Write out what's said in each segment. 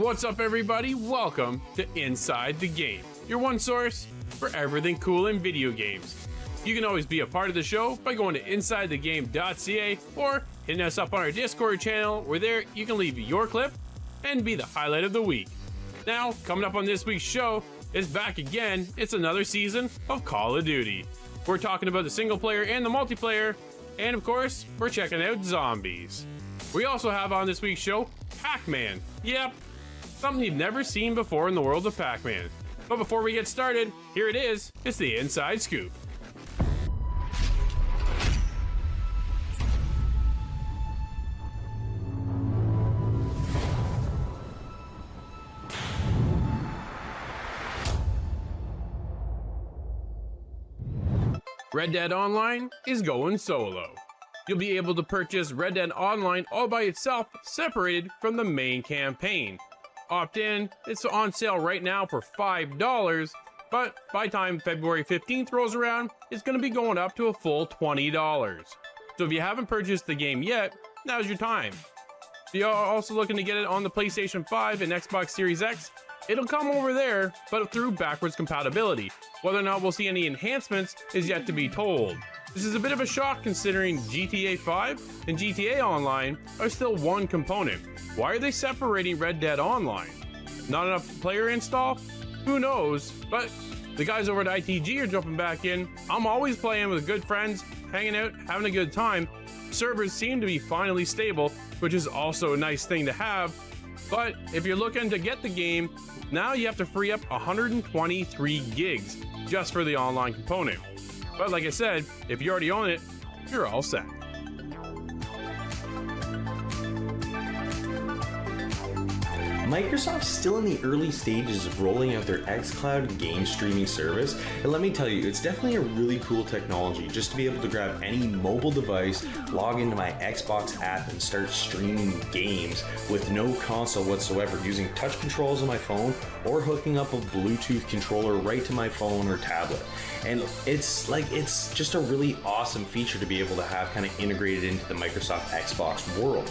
What's up, everybody? Welcome to Inside the Game, your one source for everything cool in video games. You can always be a part of the show by going to insidethegame.ca or hitting us up on our Discord channel, where there you can leave your clip and be the highlight of the week. Now, coming up on this week's show is back again. It's another season of Call of Duty. We're talking about the single player and the multiplayer, and of course, we're checking out zombies. We also have on this week's show PACMAN. Yep, something you've never seen before in the world of PACMAN. But before we get started, here it is. It's the Inside Scoop. Red Dead Online is going solo. You'll be able to purchase Red Dead Online all by itself, separated from the main campaign. Opt in, it's on sale right now for $5, but by the time February 15th rolls around, it's going to be going up to a full $20. So if you haven't purchased the game yet, now's your time. If you're also looking to get it on the PlayStation 5 and Xbox Series X, it'll come over there, but through backwards compatibility. Whether or not we'll see any enhancements is yet to be told. This is a bit of a shock considering GTA 5 and GTA Online are still one component. Why are they separating Red Dead Online? Not enough player install? Who knows? But the guys over at ITG are jumping back in. I'm always playing with good friends, hanging out, having a good time. Servers seem to be finally stable, which is also a nice thing to have. But if you're looking to get the game, now you have to free up 123 gigs just for the online component. But like I said, if you already own it, you're all set. Microsoft's still in the early stages of rolling out their xCloud game streaming service, and let me tell you, it's definitely a really cool technology just to be able to grab any mobile device, log into my Xbox app, and start streaming games with no console whatsoever, using touch controls on my phone or hooking up a Bluetooth controller right to my phone or tablet. And it's just a really awesome feature to be able to have kind of integrated into the Microsoft Xbox world.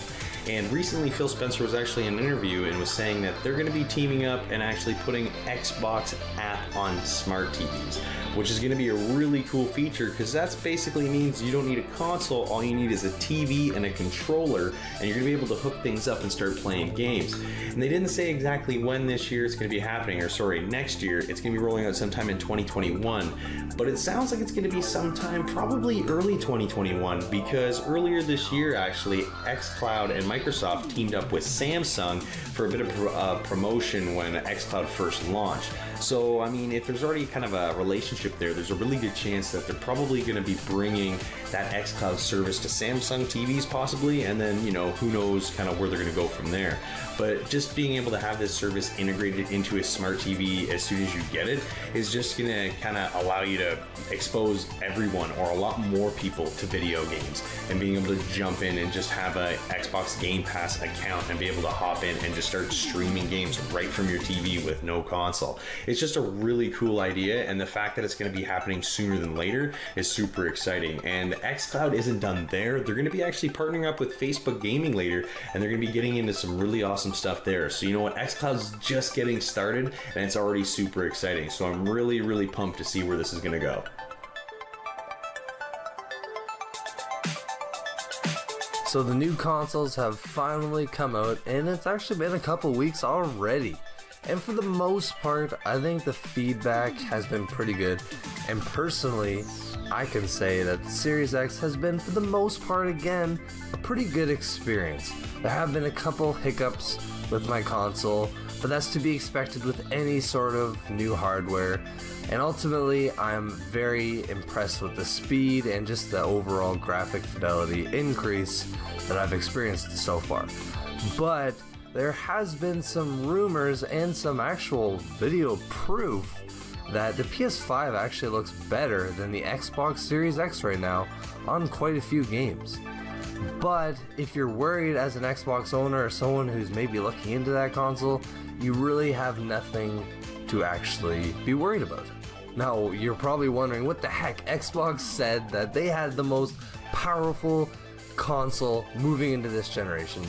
And recently Phil Spencer was actually in an interview and was saying that they're going to be teaming up and actually putting Xbox app on Smart TVs, which is going to be a really cool feature because that basically means you don't need a console, all you need is a TV and a controller, and you're going to be able to hook things up and start playing games. And they didn't say exactly when this year it's going to be happening, or sorry, next year. It's going to be rolling out sometime in 2021, but it sounds like it's going to be sometime probably early 2021, because earlier this year actually xCloud and Microsoft teamed up with Samsung for a bit of promotion when xCloud first launched. So, I mean, if there's already kind of a relationship there, there's a really good chance that they're probably going to be bringing that xCloud service to Samsung TVs possibly, and then, you know, who knows kind of where they're going to go from there. But just being able to have this service integrated into a smart TV as soon as you get it is just going to kind of allow you to expose everyone, or a lot more people, to video games, and being able to jump in and just have a Xbox Game Pass account and be able to hop in and just start streaming games right from your TV with no console. It's just a really cool idea, and the fact that it's going to be happening sooner than later is super exciting. And xCloud isn't done there. They're going to be actually partnering up with Facebook Gaming later, and they're going to be getting into some really awesome stuff there. So you know what, xCloud's just getting started, and it's already super exciting. So I'm really, really pumped to see where this is going to go. So the new consoles have finally come out, and it's actually been a couple weeks already. And for the most part, I think the feedback has been pretty good. And personally, I can say that the Series X has been, for the most part again, a pretty good experience. There have been a couple hiccups with my console, but that's to be expected with any sort of new hardware. And ultimately, I'm very impressed with the speed and just the overall graphic fidelity increase that I've experienced so far. But there has been some rumors and some actual video proof that the PS5 actually looks better than the Xbox Series X right now on quite a few games. But if you're worried as an Xbox owner or someone who's maybe looking into that console, you really have nothing to actually be worried about. Now, you're probably wondering what the heck. Xbox said that they had the most powerful console moving into this generation.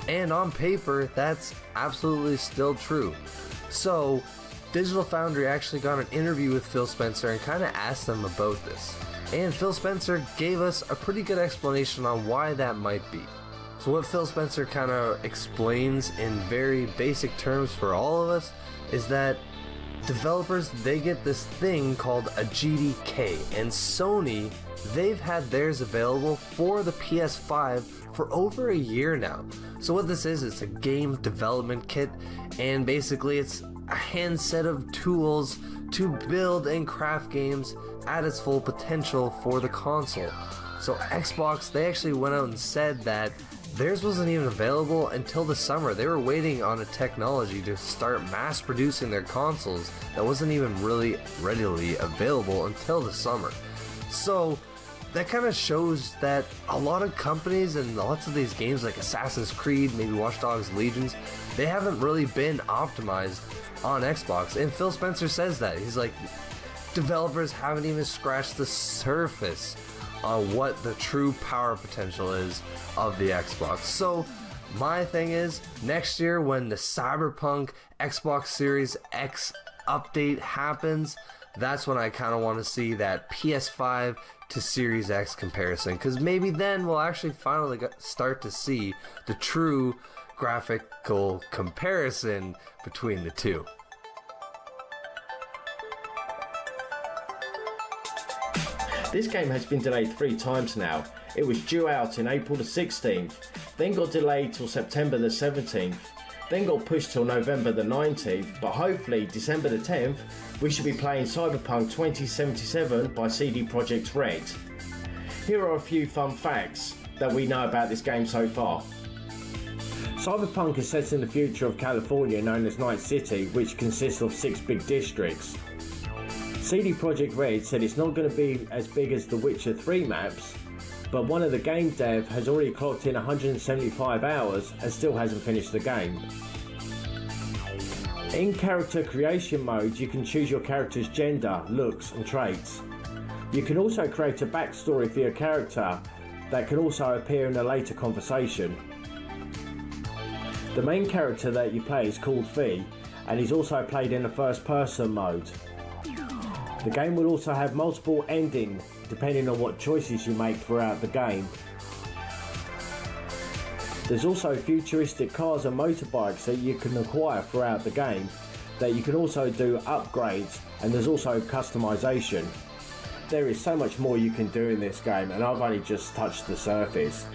And on paper, that's absolutely still true. So, Digital Foundry actually got an interview with Phil Spencer and kind of asked them about this. And Phil Spencer gave us a pretty good explanation on why that might be. So what Phil Spencer kind of explains in very basic terms for all of us is that developers, they get this thing called a GDK, and Sony, they've had theirs available for the PS5 for over a year now. So what this is, it's a game development kit, and basically it's a handset of tools to build and craft games at its full potential for the console. So Xbox, they actually went out and said that theirs wasn't even available until the summer. They were waiting on a technology to start mass producing their consoles that wasn't even really readily available until the summer. So that kind of shows that a lot of companies and lots of these games like Assassin's Creed, maybe Watch Dogs Legions, they haven't really been optimized on Xbox. And Phil Spencer says that. He's like, developers haven't even scratched the surface on what the true power potential is of the Xbox. So my thing is, next year when the Cyberpunk Xbox Series X update happens, that's when I kind of want to see that PS5 to Series X comparison, because maybe then we'll actually finally start to see the true graphical comparison between the two. This game has been delayed 3 times now. It was due out in April the 16th, then got delayed till September the 17th, then got pushed till November the 19th, but hopefully December the 10th we should be playing Cyberpunk 2077 by CD Projekt Red. Here are a few fun facts that we know about this game so far. Cyberpunk is set in the future of California known as Night City, which consists of 6 big districts. CD Projekt Red said it's not going to be as big as the Witcher 3 maps, but one of the game dev has already clocked in 175 hours and still hasn't finished the game. In character creation mode, you can choose your character's gender, looks and traits. You can also create a backstory for your character that can also appear in a later conversation. The main character that you play is called V, and he's also played in the first person mode. The game will also have multiple endings depending on what choices you make throughout the game. There's also futuristic cars and motorbikes that you can acquire throughout the game that you can also do upgrades, and there's also customization. There is so much more you can do in this game, and I've only just touched the surface.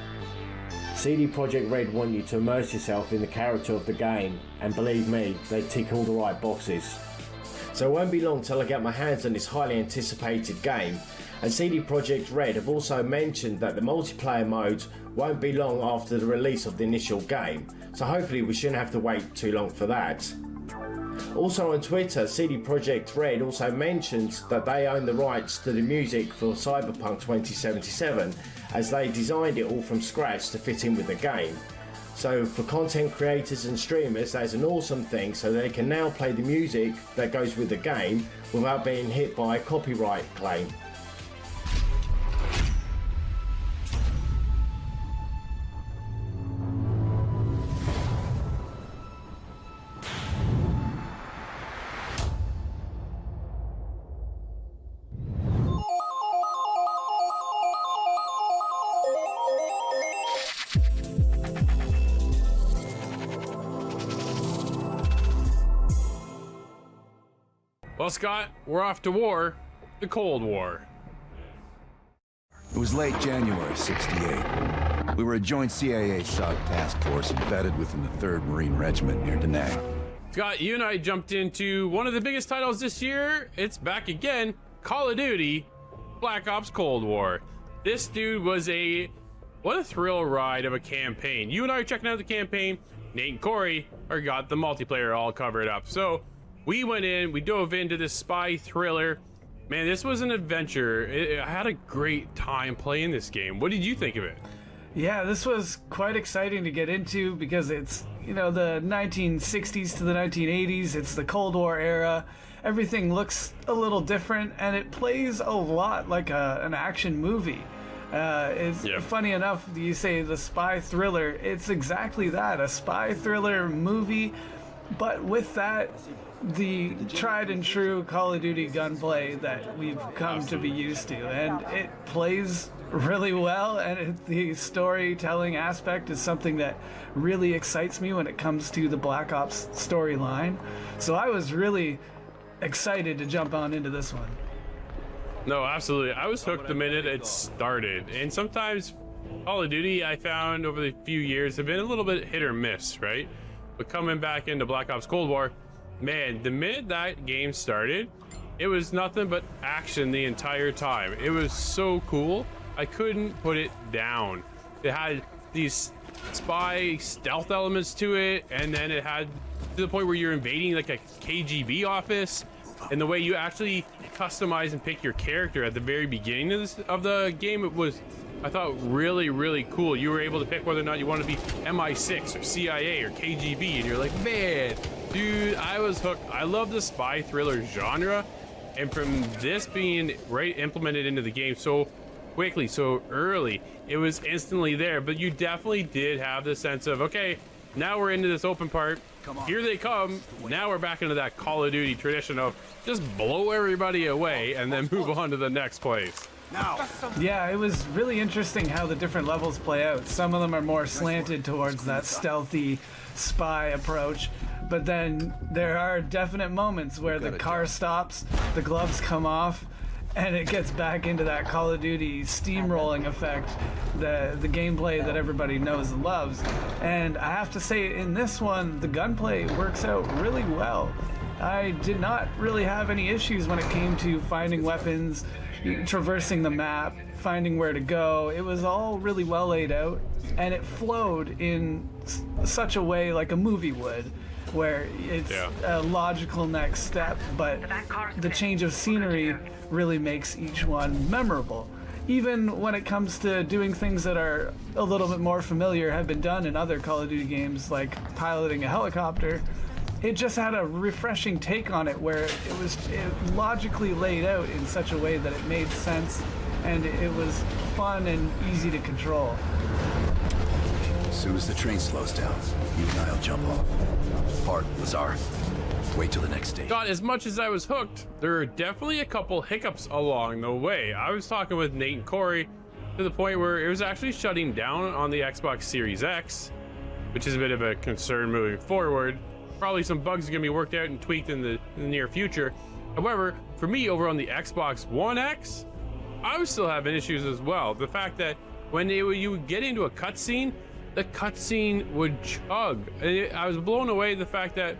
CD Projekt Red want you to immerse yourself in the character of the game, and believe me, they tick all the right boxes. So it won't be long till I get my hands on this highly anticipated game, and CD Projekt Red have also mentioned that the multiplayer modes won't be long after the release of the initial game, so hopefully we shouldn't have to wait too long for that. Also on Twitter, CD Projekt Red also mentions that they own the rights to the music for Cyberpunk 2077, as they designed it all from scratch to fit in with the game. So for content creators and streamers, that's an awesome thing, so they can now play the music that goes with the game without being hit by a copyright claim. Well, Scott, we're off to war. The Cold War. It was late January '68. We were a joint CIA-SOC task force embedded within the 3rd Marine Regiment near Da Nang. Scott, you and I jumped into one of the biggest titles this year. It's back again, Call of Duty, Black Ops Cold War. This dude was what a thrill ride of a campaign. You and I are checking out the campaign. Nate and Corey got the multiplayer all covered up. So we went in, we dove into this spy thriller. Man, this was an adventure. I had a great time playing this game. What did you think of it? Yeah, this was quite exciting to get into because it's, the 1960s to the 1980s. It's the Cold War era. Everything looks a little different, and it plays a lot like an action movie. It's funny enough, you say the spy thriller. It's exactly that, a spy thriller movie, but with that, the tried and true Call of Duty gunplay that we've come to be used to, and it plays really well, and the storytelling aspect is something that really excites me when it comes to the Black Ops storyline. So I was really excited to jump on into this one. No, absolutely. I was hooked the minute it started. And sometimes Call of Duty, I found over the few years, have been a little bit hit or miss, right? But coming back into Black Ops Cold War, man, the minute that game started, it was nothing but action the entire time. It was so cool. I couldn't put it down. It had these spy stealth elements to it, and then it had to the point where you're invading like a KGB office, and the way you actually customize and pick your character at the very beginning of the game, it was, I thought, really, really cool. You were able to pick whether or not you wanted to be MI6 or CIA or KGB, and you're like, man, dude, I was hooked. I love the spy thriller genre, and from this being right implemented into the game so quickly, so early, it was instantly there. But you definitely did have the sense of, okay, now we're into this open part, here they come. Now we're back into that Call of Duty tradition of just blow everybody away and then move on to the next place. Yeah, it was really interesting how the different levels play out. Some of them are more slanted towards that stealthy spy approach, but then there are definite moments where the car stops, the gloves come off, and it gets back into that Call of Duty steamrolling effect, the gameplay that everybody knows and loves. And I have to say, in this one, the gunplay works out really well. I did not really have any issues when it came to finding weapons, traversing the map, finding where to go. It was all really well laid out, and it flowed in such a way like a movie would, where it's a logical next step, but the change of scenery really makes each one memorable. Even when it comes to doing things that are a little bit more familiar, have been done in other Call of Duty games, like piloting a helicopter, it just had a refreshing take on it, where it was logically laid out in such a way that it made sense, and it was fun and easy to control. As soon as the train slows down, you and I'll jump off. Hart, Lazar, wait till the next stage. God, as much as I was hooked, there are definitely a couple hiccups along the way. I was talking with Nate and Corey to the point where it was actually shutting down on the Xbox Series X, which is a bit of a concern moving forward. Probably some bugs are going to be worked out and tweaked in the near future. However, for me over on the Xbox One X, I was still having issues as well. The fact that when you would get into a cutscene, the cutscene would chug. I was blown away the fact that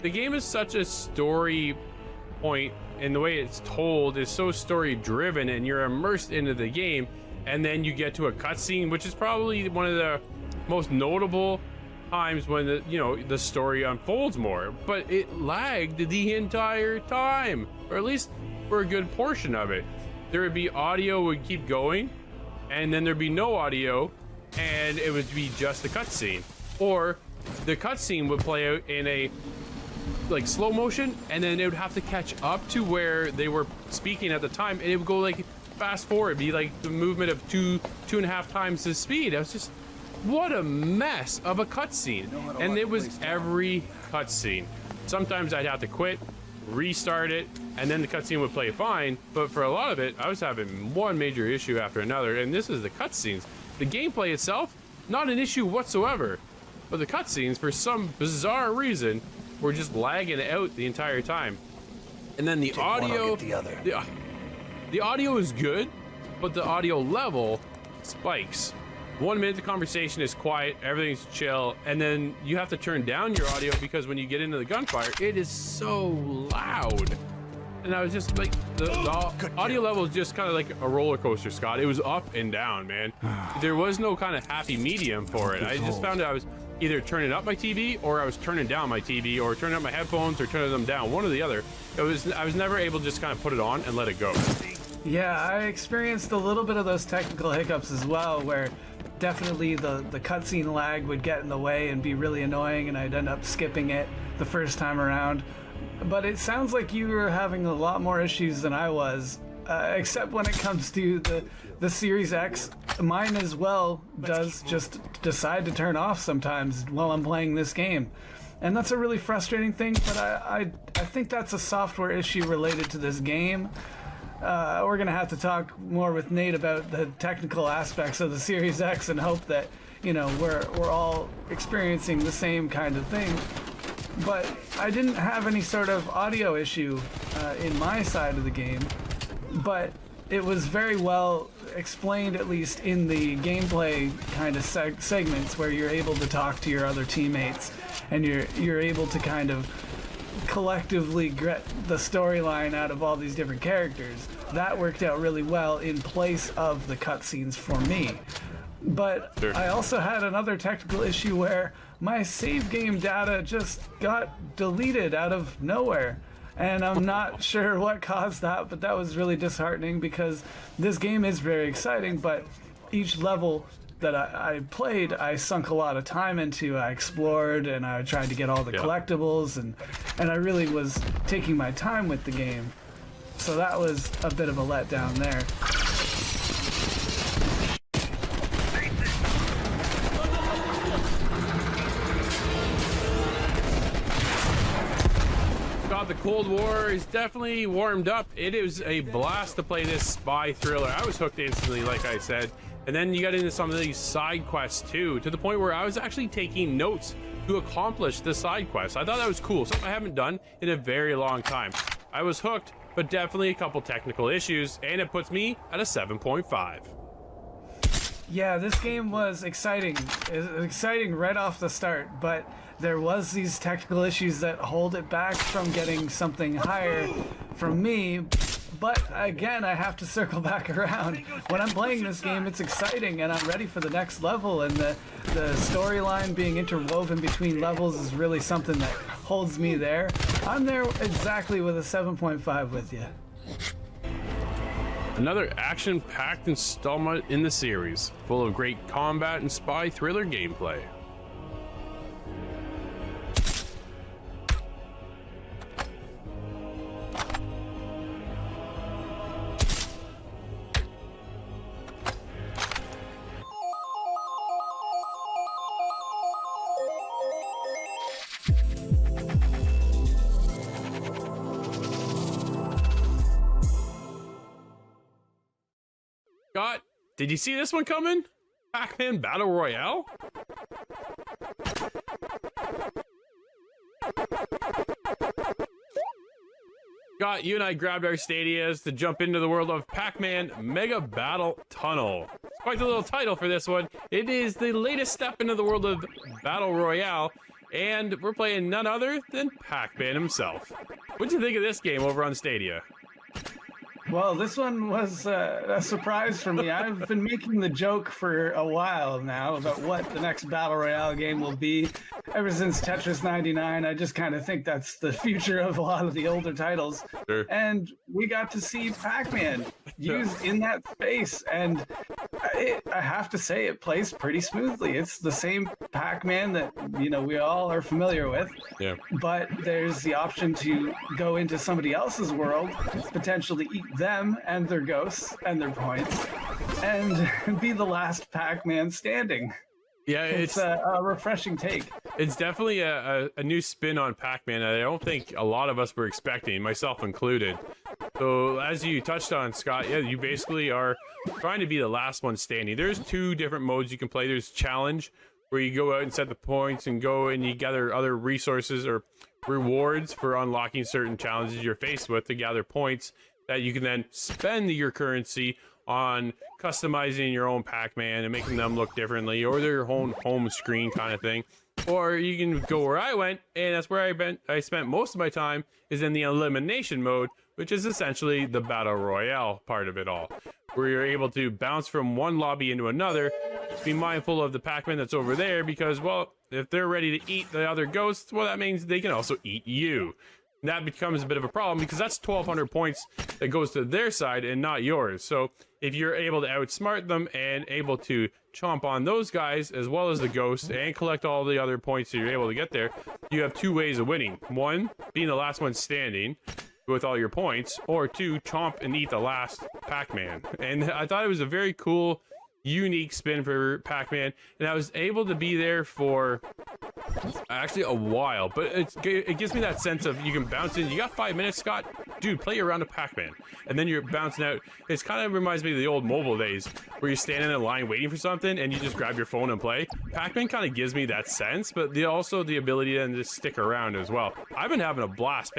the game is such a story point, and the way it's told is so story driven, and you're immersed into the game, and then you get to a cutscene, which is probably one of the most notable times when the story unfolds more, but it lagged the entire time, or at least for a good portion of it. There would be audio would keep going, and then there'd be no audio, and it would be just the cutscene, or the cutscene would play out in a like slow motion, and then it would have to catch up to where they were speaking at the time, and it would go like fast forward, be like the movement of two and a half times the speed. I was just, what a mess of a cutscene. And it was every cutscene. Sometimes I'd have to quit, restart it, and then the cutscene would play fine. But for a lot of it, I was having one major issue after another, and this is the cutscenes. The gameplay itself, not an issue whatsoever. But the cutscenes, for some bizarre reason, were just lagging out the entire time. And then the audio, the audio is good, but the audio level spikes. 1 minute the conversation is quiet, everything's chill, and then you have to turn down your audio because when you get into the gunfire, it is so loud. And I was just like, the audio level is just kind of like a roller coaster, Scott. It was up and down, man. There was no kind of happy medium for it. I just found I was either turning up my TV, or I was turning down my TV, or turning up my headphones, or turning them down, one or the other. I was never able to just kind of put it on and let it go. Yeah, I experienced a little bit of those technical hiccups as well, where definitely the cutscene lag would get in the way and be really annoying, and I'd end up skipping it the first time around. But it sounds like you were having a lot more issues than I was. except when it comes to the Series X. Mine as well does just decide to turn off sometimes while I'm playing this game. And that's a really frustrating thing, but I think that's a software issue related to this game. We're going to have to talk more with Nate about the technical aspects of the Series X and hope that, you know, we're all experiencing the same kind of thing. But I didn't have any sort of audio issue in my side of the game, but it was very well explained, at least in the gameplay kind of segments where you're able to talk to your other teammates and you're able to kind of collectively get the storyline out of all these different characters. That worked out really well in place of the cutscenes for me. But Sure. I also had another technical issue where my save game data just got deleted out of nowhere. And I'm not sure what caused that, but that was really disheartening because this game is very exciting, but each level that I played, I sunk a lot of time into. I explored and I tried to get all the collectibles, and I really was taking my time with the game. So that was a bit of a letdown there. The Cold War is definitely warmed up. It is a blast to play this spy thriller. I was hooked instantly, like I said. And then you got into some of these side quests too, to the point where I was actually taking notes to accomplish the side quests. I thought that was cool, something I haven't done in a very long time. I was hooked, but definitely a couple technical issues, and it puts me at a 7.5. Yeah, this game was exciting. It was exciting right off the start, but there was these technical issues that hold it back from getting something higher from me. But again, I have to circle back around. When I'm playing this game, it's exciting and I'm ready for the next level, and the storyline being interwoven between levels is really something that holds me there. I'm there exactly with a 7.5 with you. Another action-packed installment in the series, full of great combat and spy thriller gameplay. Scott, did you see this one coming? PACMAN Battle Royale? Scott, you and I grabbed our Stadias to jump into the world of PACMAN Mega Battle Tunnel. It's quite the little title for this one. It is the latest step into the world of Battle Royale, and we're playing none other than PACMAN himself. What'd you think of this game over on Stadia? Well, this one was a surprise for me. I've been making the joke for a while now about what the next Battle Royale game will be. Ever since Tetris 99, I just kind of think that's the future of a lot of the older titles. Sure. And we got to see Pac-Man used in that space. And I have to say, it plays pretty smoothly. It's the same Pac-Man that, you know, we all are familiar with. Yeah. But there's the option to go into somebody else's world, potentially eat them and their ghosts and their points, and be the last Pac-Man standing. Yeah, It's a refreshing take. It's definitely a new spin on Pac-Man that I don't think a lot of us were expecting, myself included. So as you touched on, Scott, yeah, you basically are trying to be the last one standing. There's two different modes you can play. There's Challenge, where you go out and set the points and go and you gather other resources or rewards for unlocking certain challenges you're faced with to gather points that you can then spend your currency on customizing your own Pac-Man and making them look differently, or their own home screen kind of thing. Or you can go where I went, and that's where I spent most of my time, is in the Elimination Mode, which is essentially the Battle Royale part of it all, where you're able to bounce from one lobby into another. Be mindful of the Pac-Man that's over there, because, well, if they're ready to eat the other ghosts, well, that means they can also eat you. That becomes a bit of a problem because that's 1,200 points that goes to their side and not yours. So if you're able to outsmart them and able to chomp on those guys as well as the ghosts and collect all the other points that you're able to get there, you have two ways of winning. One, being the last one standing, with all your points, or 2, chomp and eat the last Pac-Man. And I thought it was a very cool, unique spin for Pac-Man, and I was able to be there for actually a while, but it gives me that sense of you can bounce in. You got 5 minutes, Scott? Dude, play around a Pac-Man, and then you're bouncing out. It kind of reminds me of the old mobile days where you're standing in line waiting for something and you just grab your phone and play. Pac-Man kind of gives me that sense, but also the ability to then just stick around as well. I've been having a blast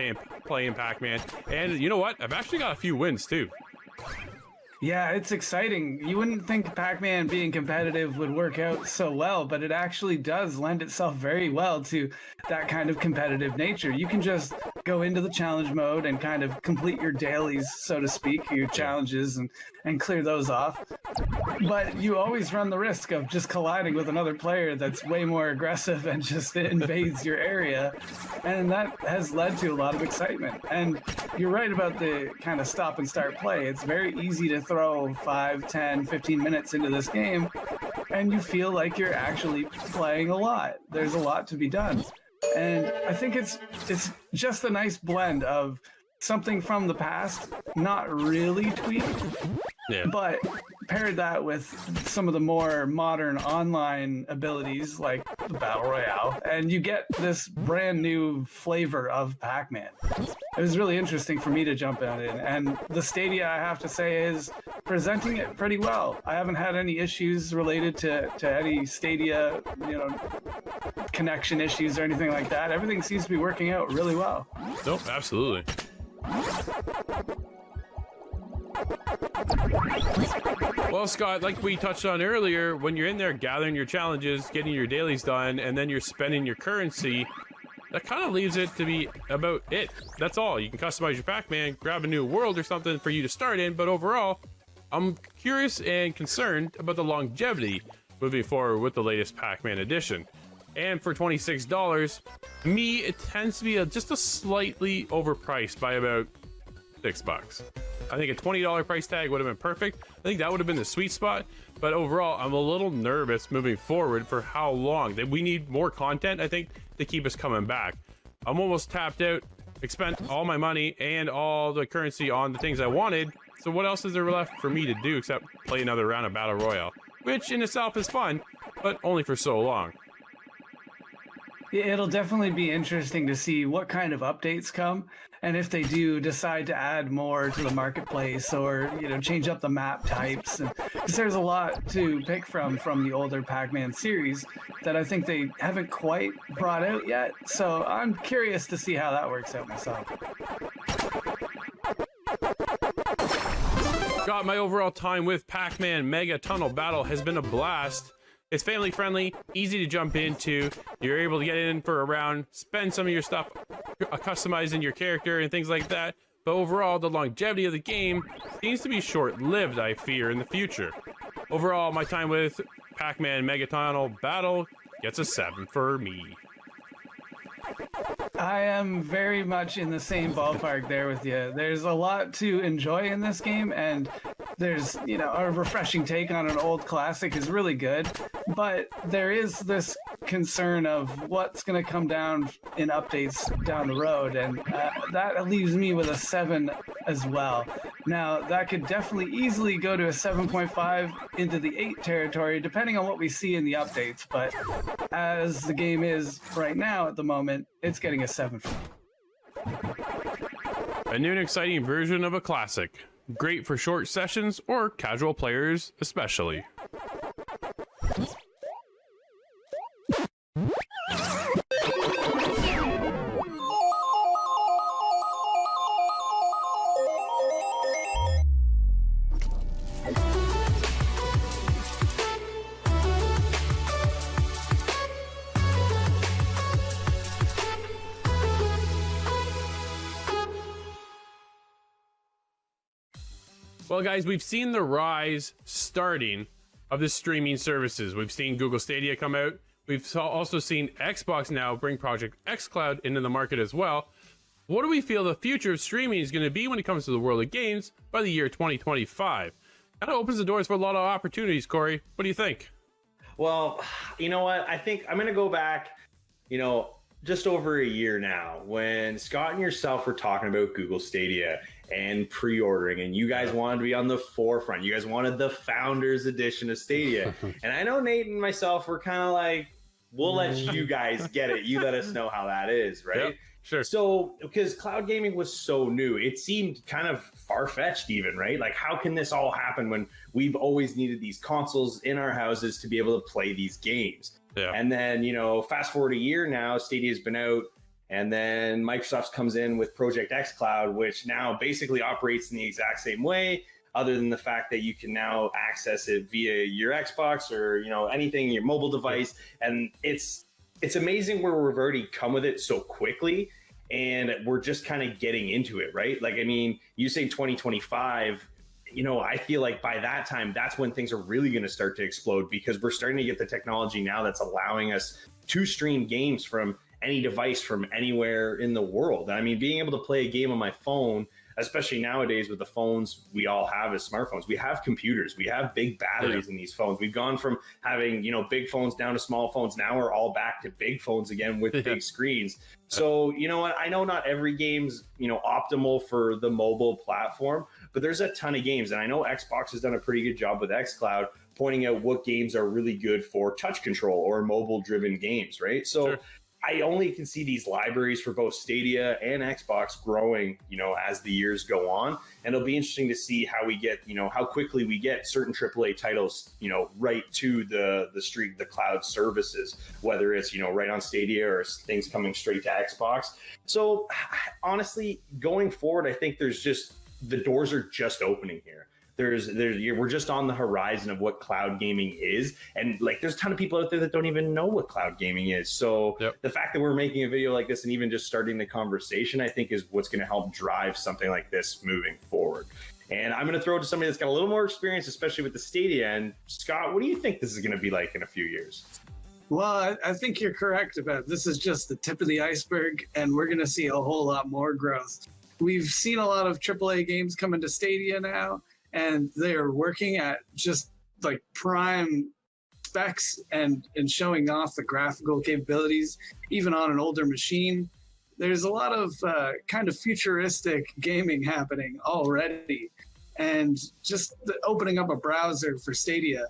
playing Pac-Man, and you know what? I've actually got a few wins too. Yeah, it's exciting. You wouldn't think Pac-Man being competitive would work out so well, but it actually does lend itself very well to that kind of competitive nature. You can just go into the challenge mode and kind of complete your dailies, so to speak, your challenges, and clear those off. But you always run the risk of just colliding with another player that's way more aggressive and just invades your area. And that has led to a lot of excitement. And you're right about the kind of stop and start play. It's very easy to throw 5, 10, 15 minutes into this game, and you feel like you're actually playing a lot. There's a lot to be done. And I think it's just a nice blend of something from the past, not really tweaked, but paired that with some of the more modern online abilities like the Battle Royale, and you get this brand new flavor of Pac-Man. It was really interesting for me to jump in, and the Stadia, I have to say, is presenting it pretty well. I haven't had any issues related to any Stadia, connection issues or anything like that. Everything seems to be working out really well. Nope, absolutely. Well, Scott, like we touched on earlier, when you're in there gathering your challenges, getting your dailies done, and then you're spending your currency, that kind of leaves it to be about it. That's all. You can customize your Pac-Man, grab a new world or something for you to start in, but overall, I'm curious and concerned about the longevity moving forward with the latest Pac-Man edition. And for $26, me, it tends to be just a slightly overpriced by about $6. I think a $20 price tag would have been perfect. I think that would have been the sweet spot. But overall, I'm a little nervous moving forward for how long. That we need more content, I think, to keep us coming back. I'm almost tapped out, spent all my money and all the currency on the things I wanted. So what else is there left for me to do except play another round of Battle Royale? Which in itself is fun, but only for so long. It'll definitely be interesting to see what kind of updates come, and if they do decide to add more to the marketplace or change up the map types. Because there's a lot to pick from the older Pac-Man series that I think they haven't quite brought out yet. So I'm curious to see how that works out myself. Got my overall time with Pac-Man Mega Tunnel Battle has been a blast. It's family friendly, easy to jump into. You're able to get in for a round, spend some of your stuff customizing your character and things like that. But overall, the longevity of the game seems to be short-lived, I fear, in the future. Overall, my time with Pac-Man Mega Tunnel Battle gets a 7 for me. I am very much in the same ballpark there with you. There's a lot to enjoy in this game, and there's, a refreshing take on an old classic is really good, but there is this concern of what's going to come down in updates down the road, and that leaves me with a 7 as well. Now, that could definitely easily go to a 7.5 into the 8 territory, depending on what we see in the updates, but as the game is right now at the moment, it's getting a 7 for me. A new and exciting version of a classic. Great for short sessions or casual players especially. Well, guys, we've seen the rise starting of the streaming services. We've seen Google Stadia come out. We've also seen Xbox now bring Project xCloud into the market as well. What do we feel the future of streaming is going to be when it comes to the world of games by the year 2025? Kind of opens the doors for a lot of opportunities, Corey. What do you think? Well, you know what? I think I'm going to go back, just over a year now when Scott and yourself were talking about Google Stadia and pre-ordering, and you guys wanted to be on the forefront. You guys wanted the Founders Edition of Stadia. And I know Nate and myself were kind of like, we'll let you guys get it. You let us know how that is, right? Yep, sure. So, because cloud gaming was so new, it seemed kind of far-fetched even, right? Like, how can this all happen when we've always needed these consoles in our houses to be able to play these games? Yeah. And then, you know, fast forward a year now, Stadia's been out, and then Microsoft comes in with Project xCloud, which now basically operates in the exact same way, other than the fact that you can now access it via your Xbox or, you know, anything, your mobile device. And it's amazing where we've already come with it so quickly, and we're just kind of getting into it, right? Like, I mean, you say 2025, you know, I feel like by that time, that's when things are really going to start to explode, because we're starting to get the technology now that's allowing us to stream games from any device from anywhere in the world. I mean, being able to play a game on my phone, especially nowadays with the phones we all have as smartphones, we have computers, we have big batteries in these phones. We've gone from having, you know, big phones down to small phones. Now we're all back to big phones again with big screens. So, you know what, I know not every game's, you know, optimal for the mobile platform, but there's a ton of games. And I know Xbox has done a pretty good job with xCloud pointing out what games are really good for touch control or mobile driven games, right? So I only can see these libraries for both Stadia and Xbox growing, you know, as the years go on. And it'll be interesting to see how we get, you know, how quickly we get certain AAA titles, you know, right to the cloud services, whether it's, you know, right on Stadia or things coming straight to Xbox. So honestly, going forward, I think the doors are just opening here. We're just on the horizon of what cloud gaming is, and like there's a ton of people out there that don't even know what cloud gaming is. So the fact that we're making a video like this and even just starting the conversation, I think is what's going to help drive something like this moving forward. And I'm going to throw it to somebody that's got a little more experience, especially with the Stadia. And Scott, what do you think this is going to be like in a few years? Well, I think you're correct about this is just the tip of the iceberg, and we're going to see a whole lot more growth. We've seen a lot of AAA games come into Stadia now, and they're working at just like prime specs and showing off the graphical capabilities, even on an older machine. There's a lot of kind of futuristic gaming happening already. And just opening up a browser for Stadia,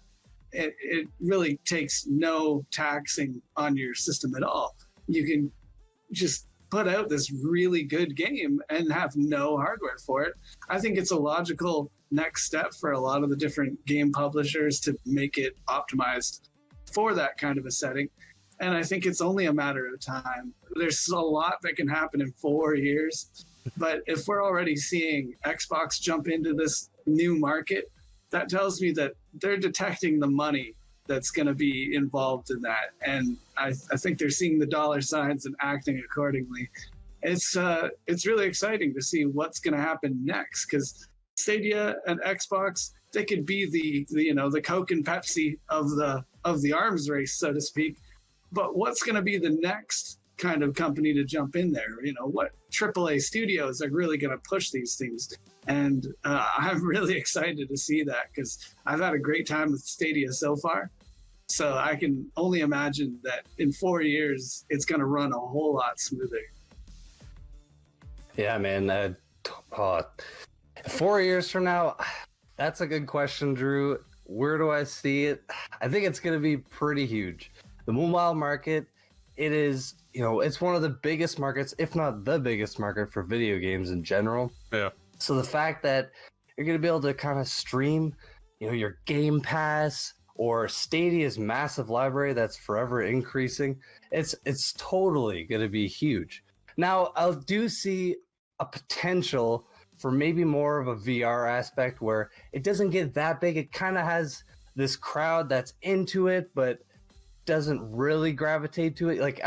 it really takes no taxing on your system at all. You can just put out this really good game and have no hardware for it. I think it's a logical next step for a lot of the different game publishers to make it optimized for that kind of a setting. And I think it's only a matter of time. There's a lot that can happen in 4 years. But if we're already seeing Xbox jump into this new market, that tells me that they're detecting the money that's going to be involved in that. And I think they're seeing the dollar signs and acting accordingly. It's really exciting to see what's going to happen next, because Stadia and Xbox, they could be the Coke and Pepsi of the arms race, so to speak. But what's going to be the next kind of company to jump in there? You know, what AAA studios are really going to push these things? And I'm really excited to see that, because I've had a great time with Stadia so far. So I can only imagine that in 4 years, it's going to run a whole lot smoother. Yeah, man. 4 years from now, that's a good question, Drew. Where do I see it? I think it's going to be pretty huge. The mobile market, it is, it's one of the biggest markets, if not the biggest market for video games in general. Yeah. So the fact that you're going to be able to kind of stream, your Game Pass or Stadia's massive library that's forever increasing, it's totally going to be huge. Now, I do see a potential for maybe more of a VR aspect where it doesn't get that big. It kind of has this crowd that's into it, but doesn't really gravitate to it. Like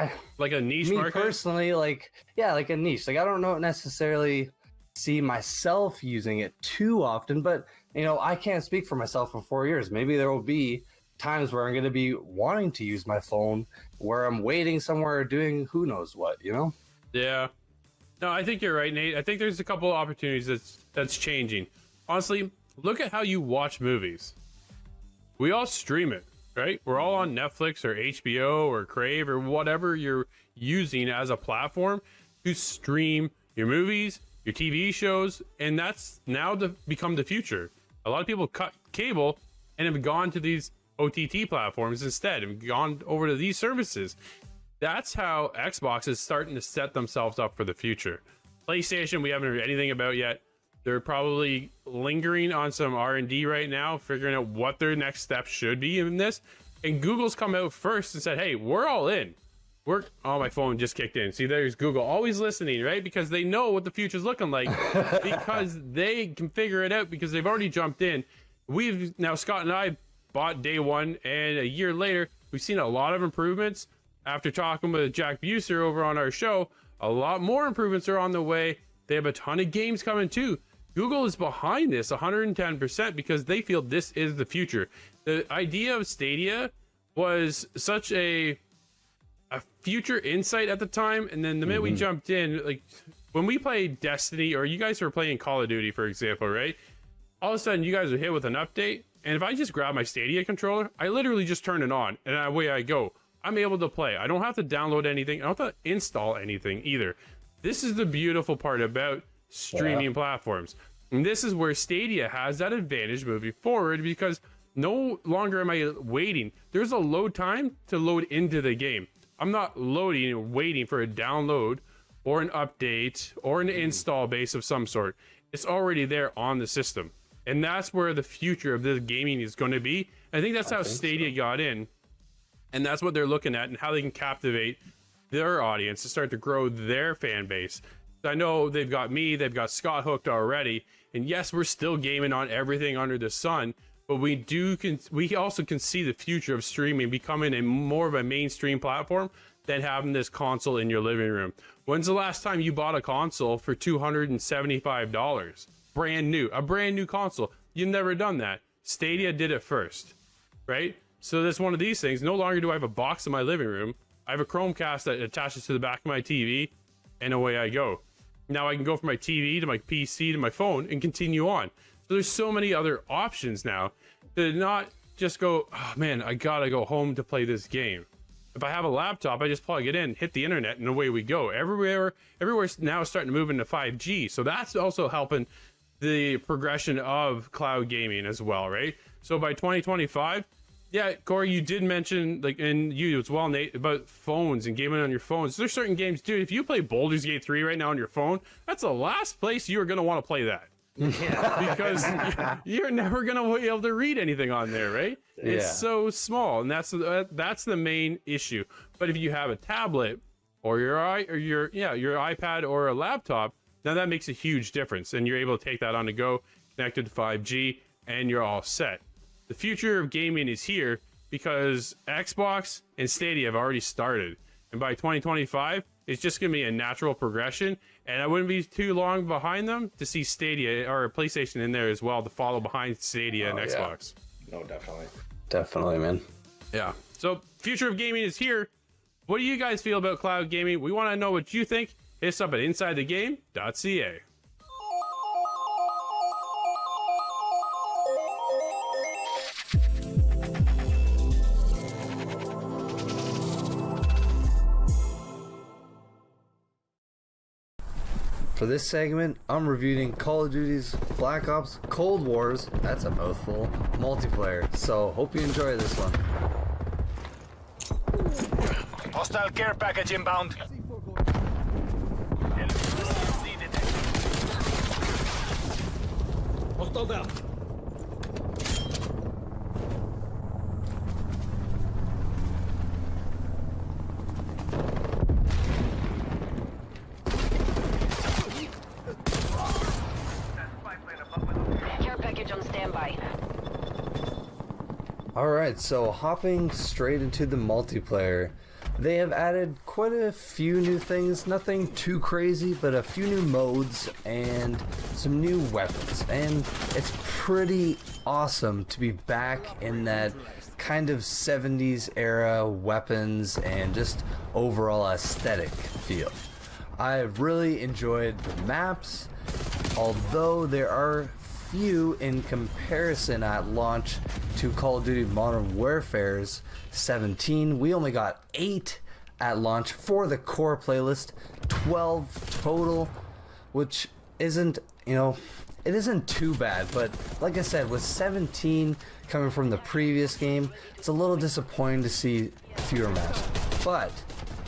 a niche me market? Personally, like a niche. Like I don't know necessarily see myself using it too often, but I can't speak for myself for 4 years. Maybe there will be times where I'm going to be wanting to use my phone, where I'm waiting somewhere or doing who knows what, Yeah. No, I think you're right, Nate. I think there's a couple of opportunities that's changing. Honestly, look at how you watch movies. We all stream it, right? We're all on Netflix or HBO or Crave or whatever your using as a platform to stream your movies, your TV shows, and that's now become the future. A lot of people cut cable and have gone to these OTT platforms instead and gone over to these services. That's how Xbox is starting to set themselves up for the future. PlayStation, we haven't heard anything about yet. They're probably lingering on some R&D right now, figuring out what their next step should be in this. And Google's come out first and said, hey, we're all in. Oh, my phone just kicked in. See, there's Google always listening, right? Because they know what the future's looking like because they can figure it out because they've already jumped in. Now, Scott and I bought day one, and a year later, we've seen a lot of improvements. After talking with Jack Buser over on our show, a lot more improvements are on the way. They have a ton of games coming too. Google is behind this 110% because they feel this is the future. The idea of Stadia was such a future insight at the time, and then the minute we jumped in, like when we played Destiny, or you guys were playing Call of Duty, for example, right? All of a sudden, you guys are hit with an update, and if I just grab my Stadia controller, I literally just turn it on, and away I go. I'm able to play. I don't have to download anything. I don't have to install anything either. This is the beautiful part about streaming platforms. And this is where Stadia has that advantage moving forward because no longer am I waiting. There's a load time to load into the game. I'm not loading and waiting for a download or an update or an install base of some sort. It's already there on the system. And that's where the future of this gaming is going to be. I think that's how Stadia got in. And that's what they're looking at and how they can captivate their audience to start to grow their fan base. I know they've got me, they've got Scott hooked already. And yes, we're still gaming on everything under the sun. But we also can see the future of streaming becoming more of a mainstream platform than having this console in your living room. When's the last time you bought a console for $275? A brand new console. You've never done that. Stadia did it first, right? So that's one of these things. No longer do I have a box in my living room. I have a Chromecast that attaches to the back of my TV, and away I go. Now I can go from my TV to my PC to my phone and continue on. So there's so many other options now to not just go, oh man, I gotta go home to play this game. If I have a laptop, I just plug it in, hit the internet, and away we go. Everywhere's now starting to move into 5G. So that's also helping the progression of cloud gaming as well, right? So by 2025, yeah, Corey, you did mention, like, and you as well, Nate, about phones and gaming on your phones. There's certain games, dude, if you play Baldur's Gate 3 right now on your phone, that's the last place you're going to want to play that. Yeah. Because you're never going to be able to read anything on there, right? Yeah. It's so small, and that's the main issue. But if you have a tablet or your iPad or a laptop, now that makes a huge difference, and you're able to take that on the go, connected to 5G, and you're all set. The future of gaming is here because Xbox and Stadia have already started. And by 2025, it's just going to be a natural progression. And I wouldn't be too long behind them to see Stadia or PlayStation in there as well to follow behind Stadia and Xbox. No, definitely. Definitely, man. Yeah. So future of gaming is here. What do you guys feel about cloud gaming? We want to know what you think. Hit us up at InsideTheGame.ca. For this segment, I'm reviewing Call of Duty's Black Ops Cold Wars, that's a mouthful, multiplayer, so hope you enjoy this one. Hostile care package inbound. Hostile down. Alright, so hopping straight into the multiplayer, they have added quite a few new things, nothing too crazy, but a few new modes and some new weapons, and it's pretty awesome to be back in that kind of 70s era weapons and just overall aesthetic feel. I've really enjoyed the maps, although there are few in comparison at launch to Call of Duty Modern Warfare's 17. We only got 8 at launch for the core playlist. 12 total, which isn't, it isn't too bad, but like I said, with 17 coming from the previous game, it's a little disappointing to see fewer maps. But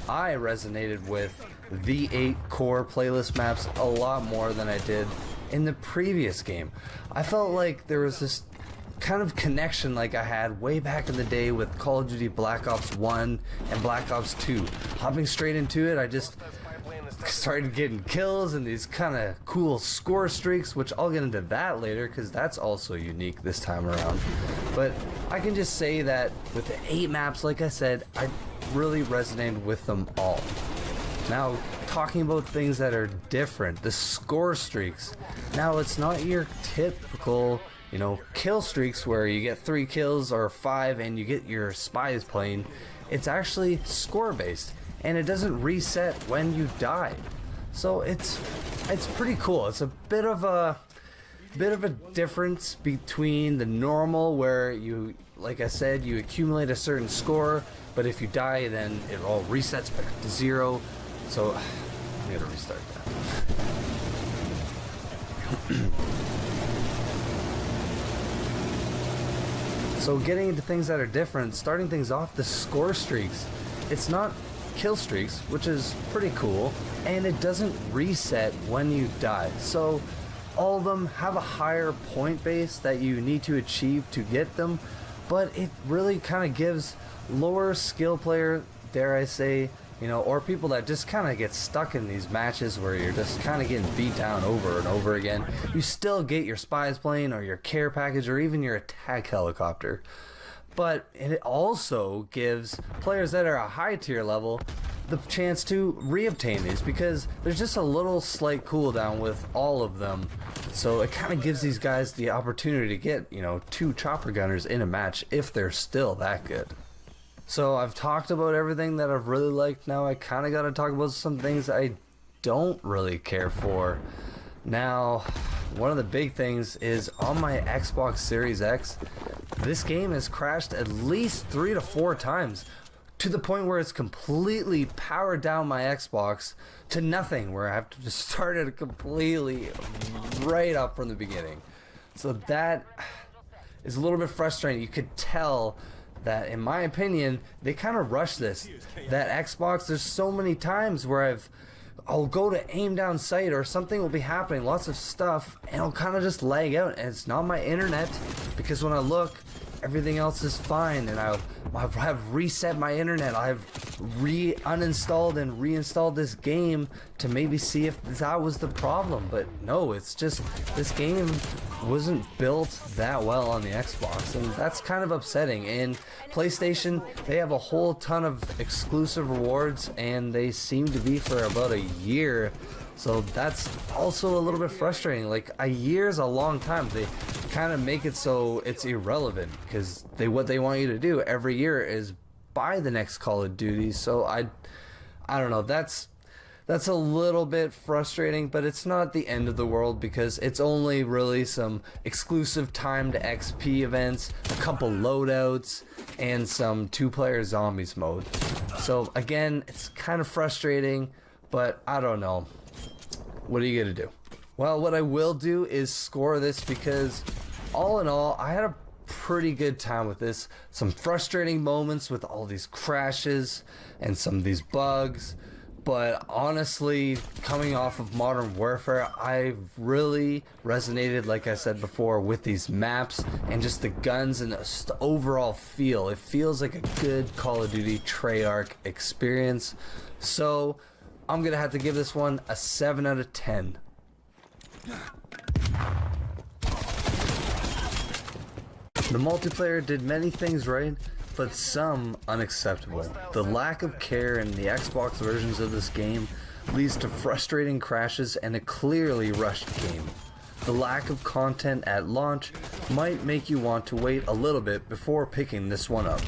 I resonated with the 8 core playlist maps a lot more than I did in the previous game. I felt like there was this kind of connection like I had way back in the day with Call of Duty Black Ops 1 and Black Ops 2. Hopping straight into it, I just started getting kills and these kind of cool score streaks, which I'll get into that later because that's also unique this time around. But I can just say that with the 8 maps, like I said, I really resonated with them all. Now, talking about things that are different, the score streaks. Now, it's not your typical, kill streaks where you get 3 kills or 5 and you get your spies plane. It's actually score based, and it doesn't reset when you die. So it's pretty cool. It's a bit of a difference between the normal where you, like I said, you accumulate a certain score, but if you die, then it all resets back to 0. So I'm gonna restart that. So getting into things that are different, starting things off, the score streaks. It's not kill streaks, which is pretty cool, and it doesn't reset when you die. So all of them have a higher point base that you need to achieve to get them, but it really kind of gives lower skill player, dare I say, or people that just kind of get stuck in these matches where you're just kind of getting beat down over and over again. You still get your spies plane or your care package or even your attack helicopter. But it also gives players that are a high tier level the chance to reobtain these because there's just a little slight cooldown with all of them. So it kind of gives these guys the opportunity to get, 2 chopper gunners in a match if they're still that good. So I've talked about everything that I've really liked. Now I kind of got to talk about some things I don't really care for. Now, one of the big things is on my Xbox Series X, this game has crashed at least 3 to 4 times to the point where it's completely powered down my Xbox to nothing, where I have to just start it completely right up from the beginning. So that is a little bit frustrating. You could tell that, in my opinion, they kind of rushed this. That Xbox, there's so many times where I'll go to aim down sight or something will be happening, lots of stuff, and it'll kind of just lag out, and it's not my internet, because when I look, everything else is fine, and I've reset my internet. I've uninstalled and reinstalled this game to maybe see if that was the problem, but no, it's just this game wasn't built that well on the Xbox, and that's kind of upsetting. And PlayStation, they have a whole ton of exclusive rewards, and they seem to be for about a year. So that's also a little bit frustrating. Like, a year is a long time. They kind of make it so it's irrelevant because what they want you to do every year is buy the next Call of Duty. So I don't know. That's a little bit frustrating, but it's not the end of the world because it's only really some exclusive timed XP events, a couple loadouts, and some 2-player zombies mode. So again, it's kind of frustrating, but I don't know. What are you gonna do? Well, what I will do is score this because all in all, I had a pretty good time with this. Some frustrating moments with all these crashes and some of these bugs. But honestly, coming off of Modern Warfare, I really resonated, like I said before, with these maps and just the guns and the overall feel. It feels like a good Call of Duty Treyarch experience. So I'm gonna have to give this one a 7 out of 10. The multiplayer did many things right, but some unacceptable. The lack of care in the Xbox versions of this game leads to frustrating crashes and a clearly rushed game. The lack of content at launch might make you want to wait a little bit before picking this one up.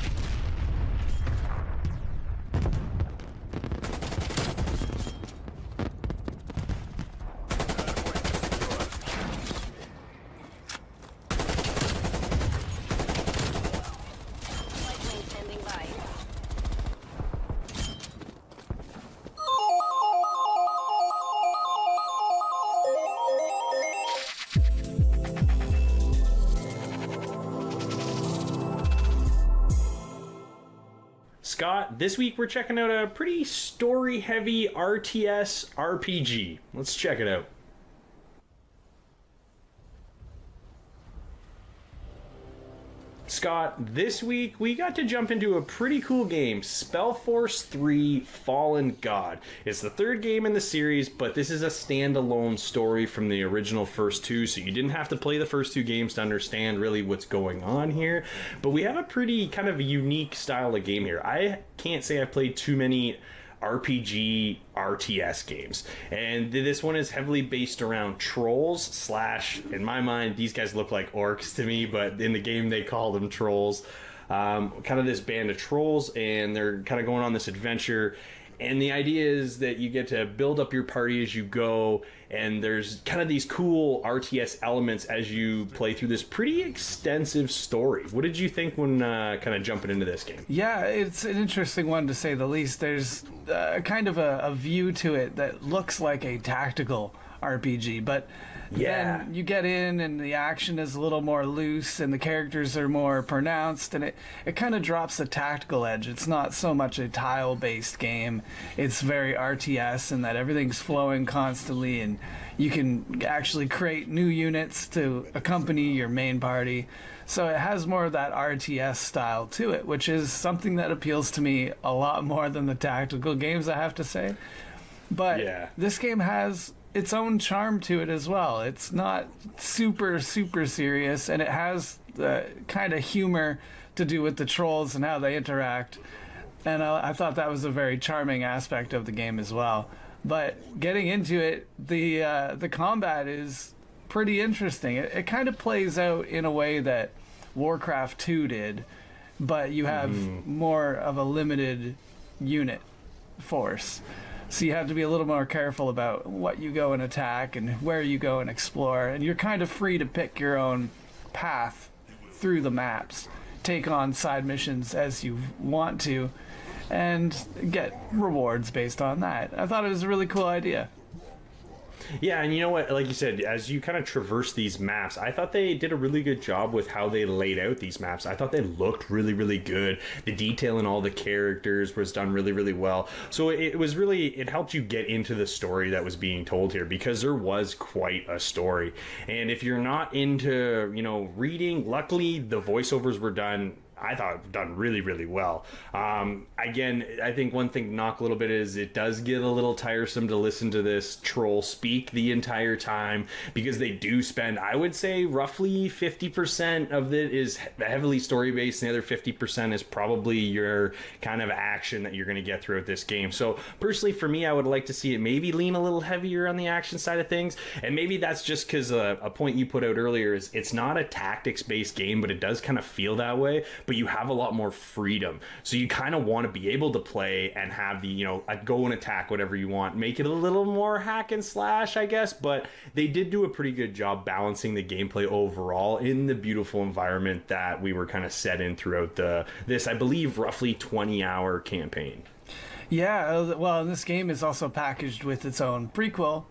Scott, this week we're checking out a pretty story-heavy RTS RPG. Let's check it out. Scott, this week we got to jump into a pretty cool game, Spellforce 3 Fallen God. It's the third game in the series, but this is a standalone story from the original first two, so you didn't have to play the first two games to understand really what's going on here. But we have a pretty kind of unique style of game here. I can't say I've played too many RPG RTS games, and this one is heavily based around trolls slash, in my mind, these guys look like orcs to me, but in the game they call them trolls. Kind of this band of trolls, and they're kind of going on this adventure, and the idea is that you get to build up your party as you go, and there's kind of these cool RTS elements as you play through this pretty extensive story. What did you think when kind of jumping into this game? Yeah, it's an interesting one to say the least. There's kind of a view to it that looks like a tactical RPG, but then you get in and the action is a little more loose and the characters are more pronounced, and it kind of drops the tactical edge. It's not so much a tile-based game. It's very RTS in that everything's flowing constantly, and you can actually create new units to accompany your main party. So it has more of that RTS style to it, which is something that appeals to me a lot more than the tactical games, I have to say. But this game has its own charm to it as well. It's not super serious, and it has the kind of humor to do with the trolls and how they interact, and I thought that was a very charming aspect of the game as well. But getting into it, the combat is pretty interesting. It kind of plays out in a way that Warcraft 2 did, but you have more of a limited unit force. So you have to be a little more careful about what you go and attack and where you go and explore. And you're kind of free to pick your own path through the maps, take on side missions as you want to, and get rewards based on that. I thought it was a really cool idea. Yeah, and you know what, like you said, as you kind of traverse these maps, I thought they did a really good job with how they laid out these maps. I thought they looked really good. The detail in all the characters was done really well. So it was really, it helped you get into the story that was being told here, because there was quite a story. And if you're not into, you know, reading, luckily the voiceovers were done, I thought, done really well. Again, I think one thing to knock a little bit is it does get a little tiresome to listen to this troll speak the entire time, because they do spend, I would say, roughly 50% of it is heavily story-based, and the other 50% is probably your kind of action that you're going to get throughout this game. So personally, for me, I would like to see it maybe lean a little heavier on the action side of things, and maybe that's just because a point you put out earlier is it's not a tactics-based game, but it does kind of feel that way. But you have a lot more freedom, so you kind of want to be able to play and have the, you know, go and attack whatever you want, make it a little more hack and slash, I guess. But they did do a pretty good job balancing the gameplay overall in the beautiful environment that we were kind of set in throughout this, I believe, roughly 20-hour campaign. Yeah, well, this game is also packaged with its own prequel,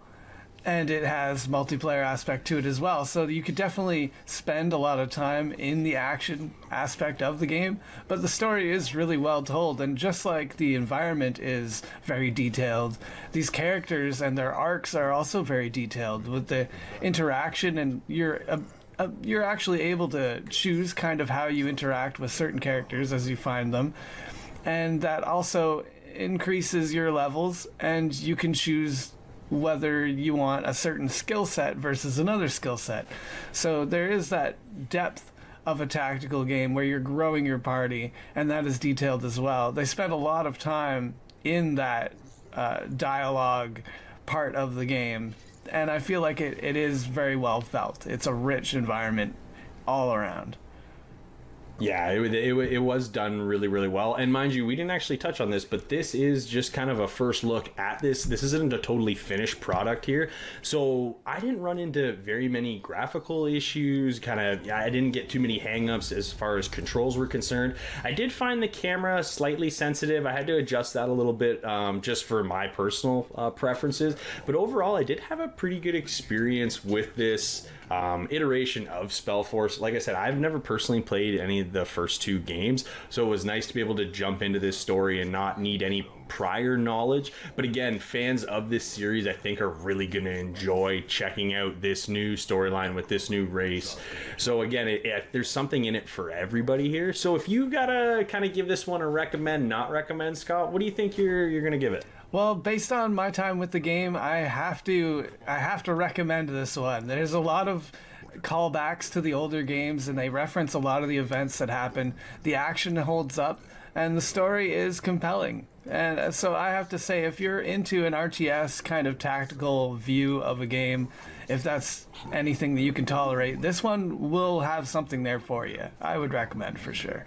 and it has multiplayer aspect to it as well, so you could definitely spend a lot of time in the action aspect of the game, but the story is really well told, and just like the environment is very detailed, these characters and their arcs are also very detailed with the interaction, and you're actually able to choose kind of how you interact with certain characters as you find them, and that also increases your levels, and you can choose whether you want a certain skill set versus another skill set. So there is that depth of a tactical game where you're growing your party, and that is detailed as well. They spend a lot of time in that dialogue part of the game, and I feel like it is very well felt. It's a rich environment all around. Yeah, it was done really well. And mind you, we didn't actually touch on this, but this is just kind of a first look at this. This isn't a totally finished product here. So I didn't run into very many graphical issues. I didn't get too many hangups as far as controls were concerned. I did find the camera slightly sensitive. I had to adjust that a little bit just for my personal preferences. But overall, I did have a pretty good experience with this iteration of Spellforce. Like I said, I've never personally played any of played the first 2 games, so it was nice to be able to jump into this story and not need any prior knowledge. But again, fans of this series I think are really going to enjoy checking out this new storyline with this new race. So again, there's something in it for everybody here. So if you gotta kind of give this one a recommend, not recommend, Scott, what do you think you're gonna give it? Well, based on my time with the game, I have to recommend this one. There's a lot of callbacks to the older games, and they reference a lot of the events that happen. The action holds up, and the story is compelling. And so I have to say, if you're into an RTS kind of tactical view of a game, if that's anything that you can tolerate, this one will have something there for you. I would recommend for sure.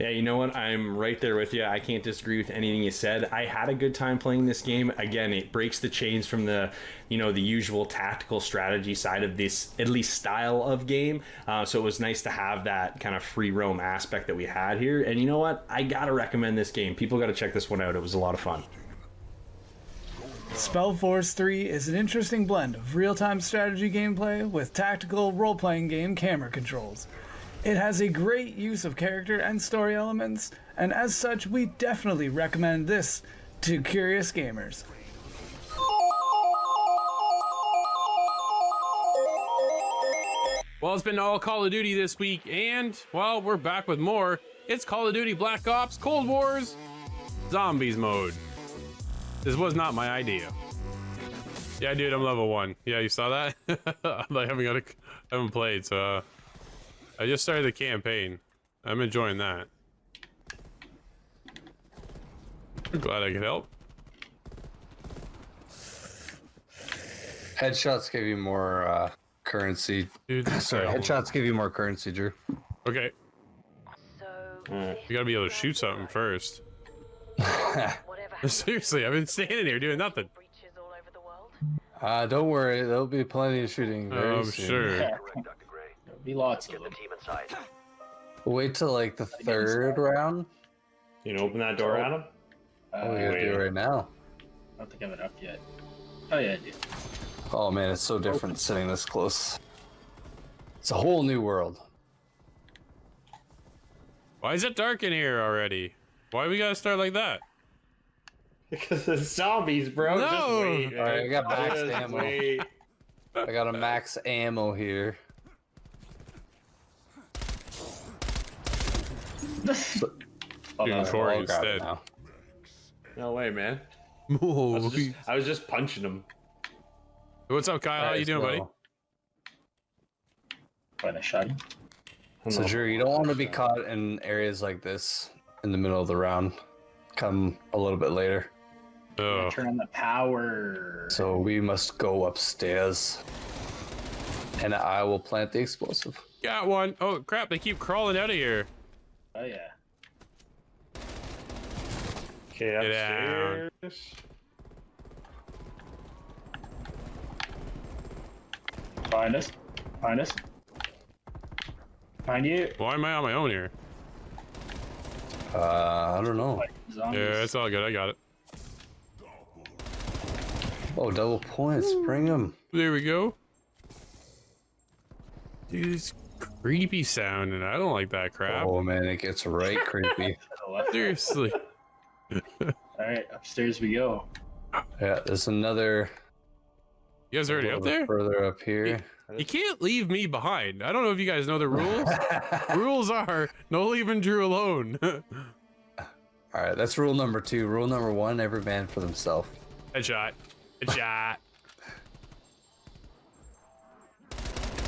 Yeah, you know what? I'm right there with you. I can't disagree with anything you said. I had a good time playing this game. Again, it breaks the chains from the usual tactical strategy side of this, at least style of game. So it was nice to have that kind of free roam aspect that we had here. And you know what? I gotta recommend this game. People gotta check this one out. It was a lot of fun. Spellforce 3 is an interesting blend of real-time strategy gameplay with tactical role-playing game camera controls. It has a great use of character and story elements, and as such, we definitely recommend this to curious gamers. Well, it's been all Call of Duty this week, and, well, we're back with more. It's Call of Duty Black Ops Cold Wars Zombies mode. This was not my idea. Yeah, dude, I'm level 1. Yeah, you saw that? I haven't played, so I just started the campaign. I'm enjoying that. I'm glad I could help. Headshots give you more currency. Dude, Sorry, headshots give you more currency, Drew. Okay. You gotta be able to shoot something first. Seriously, I've been standing here doing nothing. Don't worry, there'll be plenty of shooting very I'm soon. sure. There'll be lots of them. Wait till like the 3rd round. You know, open that door, Adam? We gotta do it right now. I don't think I have enough yet. Oh yeah, I do. Oh man, it's so different sitting this close. It's a whole new world. Why is it dark in here already? Why we gotta start like that? Because it's zombies, bro. No. Just wait. All right, I got max Just ammo. wait. I got a max ammo here. Oh, no, Dude, Corey I'll grab it instead. now. No way, man. Oh, I was just punching him. what's up, Kyle? How you doing, buddy? Find a shot. So Drew, you don't want to be caught in areas like this in the middle of the round. Come a little bit later. Oh, Turn on the power. So we must go upstairs. And I will plant the explosive. got one. Oh crap! They keep crawling out of here. Oh yeah. Okay, Get down. upstairs. Find us. Find us. Find you. Why am I on my own here? I don't know. Like zombies. Yeah, it's all good. I got it. Oh, double points. Bring them. There we go. Dude, it's creepy sounding. I don't like that crap. Oh man, it gets right creepy. To the left. Seriously. All right, upstairs we go. Yeah, there's another. You guys already up there? Further up here. You can't leave me behind. I don't know if you guys know the rules. Rules are no leaving Drew alone. All right, that's rule number 2. Rule number 1: every man for themselves. Headshot. Headshot.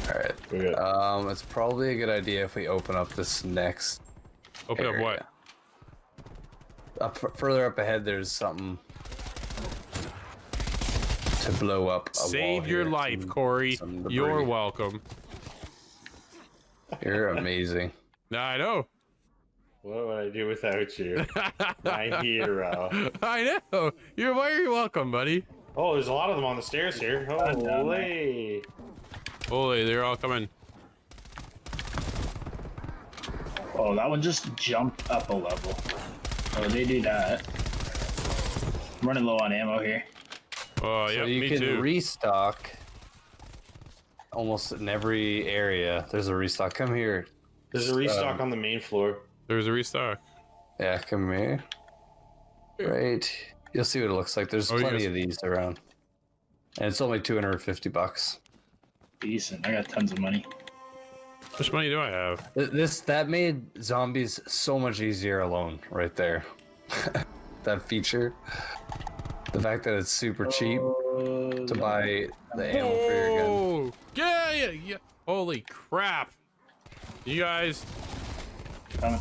All right. We're good. It's probably a good idea if we open up this next. Open up area. what? Further up ahead, there's something to blow up. Save your life, Corey. You're welcome. You're amazing. I know. What would I do without you? My hero. I know. You're welcome, buddy. Oh, there's a lot of them on the stairs here. Holy. Holy, they're all coming. Oh, that one just jumped up a level. Oh, they do that. I'm running low on ammo here. Oh, yeah, So you me can too. restock almost in every area. There's a restock. Come here. There's a restock on the main floor. There's a restock. Yeah, come here. Right. You'll see what it looks like. There's plenty of these around. And it's only $250. Decent. I got tons of money. How much money do I have? That made zombies so much easier alone, right there. That feature. The fact that it's super cheap to buy the ammo for your gun. Yeah. Holy crap. You guys. I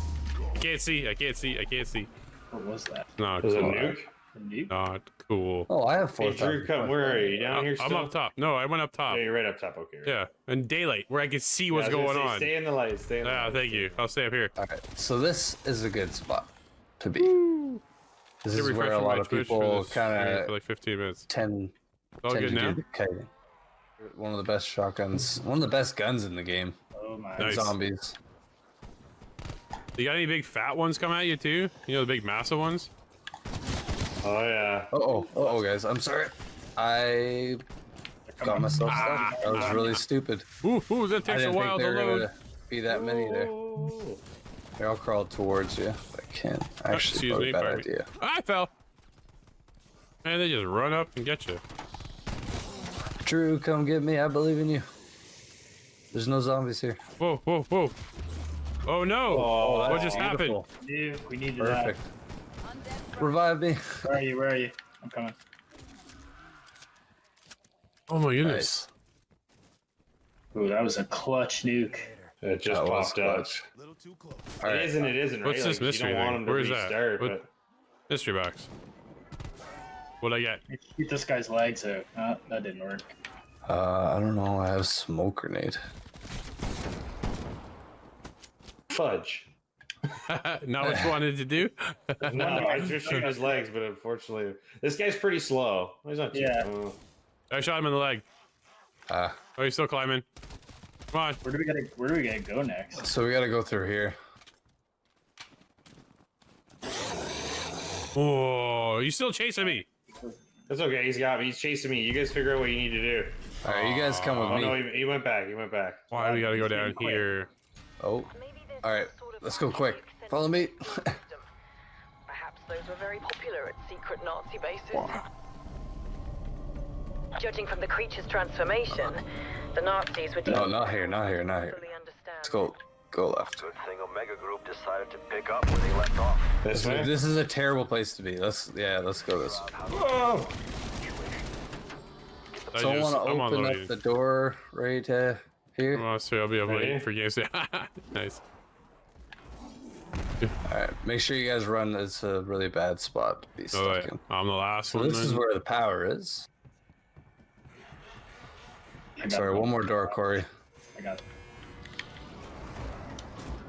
can't see. What was that? Not Is it a cool. nuke? A nuke? Not cool. Oh, I have Hey, 4,000. Drew, come. Where are you? Down here still? I'm up top. No, I went up top. Yeah, you're right up top. Okay. Right. Yeah, in daylight where I can see what's Yeah, I was going gonna say, on. Stay in the light. Stay in the light. Thank you. I'll stay up here. Alright, so this is a good spot to be. This Get is where refresh a on lot my of Twitch for people this kind stream for of like 15 minutes. tend All to good now? do the kiting. One of the best shotguns, one of the best guns in the game. Oh my. Nice. Zombies. You got any big fat ones come at you too? You know the big massive ones? Oh yeah. Oh, guys, I'm sorry. I got myself stuck. That was really stupid. Ooh, that I takes a didn't while think to there were load. gonna be that many there. They all crawled towards you. I can't. Actually, Excuse probably me, a bad pardon me. idea. I fell. Man, they just run up and get you. Drew, come get me. I believe in you. There's no zombies here. Whoa. Oh no! Oh, what just happened? Nuke. We needed Perfect. Revive me. that. Where are you? I'm coming. Oh my goodness. Nice. Ooh, that was a clutch nuke. It just That was popped up. clutch. It isn't. It isn't. What's right? this Like, mystery you don't want thing? them to Where is that? restart, What- Mystery box. What'd I get? Shoot this guy's legs out. That didn't work. I don't know. I have smoke grenade. Fudge. Not what you wanted to do? No, I just shooting his legs, but unfortunately, this guy's pretty slow. He's not too. Yeah. I shot him in the leg. Oh, he's still climbing. Come on. Where do we gotta go next? So we gotta go through here. Oh, he's still chasing me. That's okay. He's got me. He's chasing me. You guys figure out what you need to do. All right, you guys come with Oh me. no, he went back. He went back. Why do we gotta go down here? Oh, all right. Let's go quick. Follow me. Perhaps those were very popular at secret Nazi bases. Judging from the creature's transformation, the Nazis would No, not here. Not here. Not here. fully understand. Let's go. Go left. Good thing Omega Group decided to pick up where they left off. This way. This is a terrible place to be. Let's go this way. Whoa! So I want to I'm open unloading. up the door right here. Oh, so I'll be able to Ready? wait for games. Nice. All right, make sure you guys run. It's a really bad spot to be Oh, stuck wait. in. I'm the last So one. this is then. where the power is. Sorry, one more door, Corey. I got it.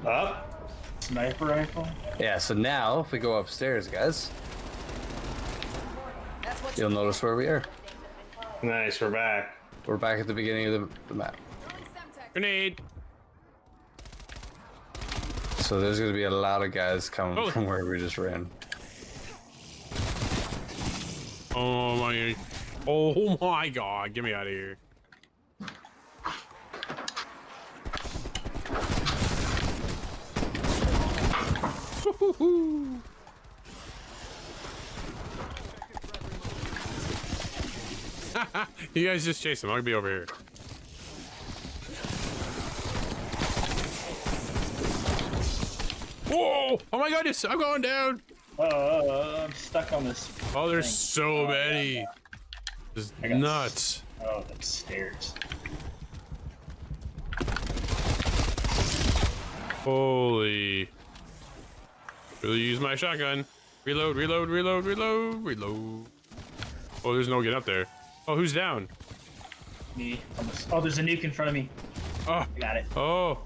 Up. Sniper rifle. Yeah, so now if we go upstairs, guys, you'll notice where we are. Nice. We're back. We're back at the beginning of the map. Grenade. So there's going to be a lot of guys coming Oh. from where we just ran. Oh my. Oh my god. Get me out of here. You guys just chase him. I'll be over here. Whoa! Oh my goodness! I'm going down. I'm stuck on this. Oh, there's thing. so many. It's I got nuts. Oh, the stairs. Holy. Really use my shotgun. Reload, reload, reload, reload, reload. Oh, there's no getting up there. Oh, who's down? Me. Oh, there's a nuke in front of me. Oh, I got it. oh.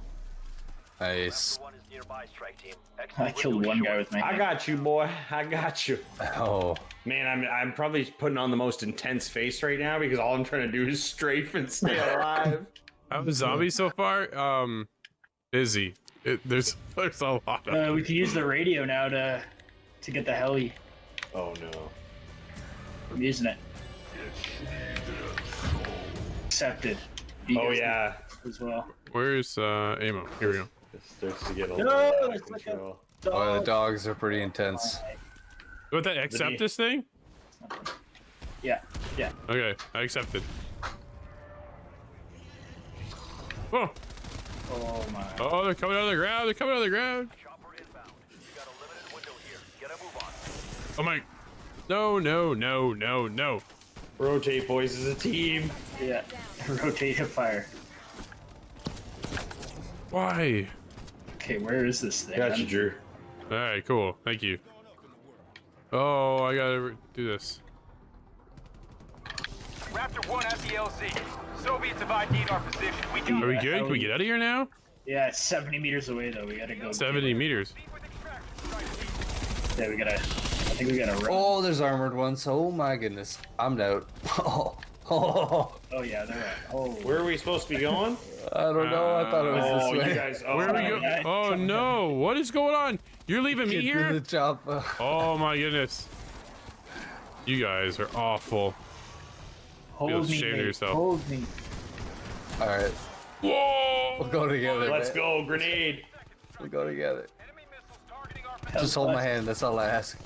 Nice. One is nearby, strike team. I killed one guy with my. I got you, boy. I got you. Oh, Man, I'm probably putting on the most intense face right now because all I'm trying to do is strafe and stay alive. How's the zombies so far? Busy. There's a lot of. We can use the radio now to get the heli. Oh no. I'm using it. Accepted. You Oh guys yeah. as well. Where's ammo? Here we go. It starts to get a No, little out of it's like a control. Oh, the dogs are pretty intense. With that, accept this thing? Yeah, yeah. Okay, I accepted. Oh, Oh my. oh, they're coming out of the ground. They're coming out of the ground. Chopper inbound. You got a limited window here. Get a move on. Oh my. No, no, no, no, no. Rotate, boys, as a team. Yeah. Rotate and fire. Why? Okay, where is this thing? Got you, Drew. All right, cool. Thank you. Oh, I gotta do this. Raptor 1 at the LZ. Soviets have ID'd our position. We got Are we good? Can we get out of here now? Yeah, it's 70 meters away though. We gotta go. 70 meters. Yeah, we gotta. I think we gotta run. Oh, there's armored ones. Oh my goodness. I'm out. Oh, oh, Oh yeah, they're right. Oh. Where are we supposed to be going? I don't know. I thought it was Oh, this way. you guys. Oh, Where are we yeah, going? yeah. Oh no! What is going on? You're leaving me Get to here? the chopper. Oh my goodness! You guys are awful. Hold Feel me, ashamed of mate. yourself. Hold me. All right, Whoa! we'll go together. Let's man. go, grenade. We'll go together. enemy missiles targeting our Just hold my hand. That's all I ask.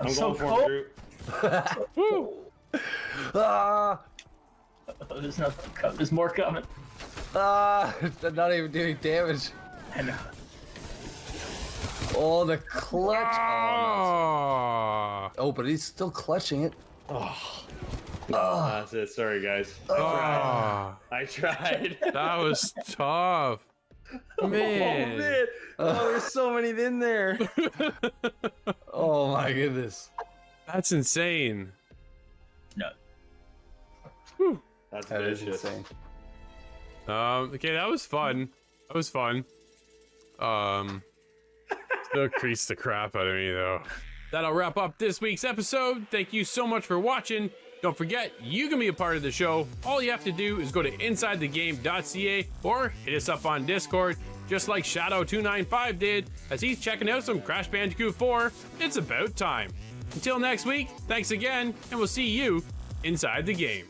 I'm so going for cold. it, Drew. Woo! Ah, Oh, there's nothing. There's more coming. ah! They're not even doing damage. I know. Oh, the clutch. Ah! Oh, but he's still clutching it. That's it. Sorry, guys. Ah! I tried. That was tough. Man. Oh, there's so many in there. Oh my goodness. That's insane. No. Whew. That's That is vicious. insane. Okay, that was fun. That was fun. Still creased the crap out of me though. That'll wrap up this week's episode. Thank you so much for watching. Don't forget, you can be a part of the show. All you have to do is go to insidethegame.ca or hit us up on Discord, just like Shadow295 did, as he's checking out some Crash Bandicoot 4. It's about time. Until next week, thanks again, and we'll see you inside the game.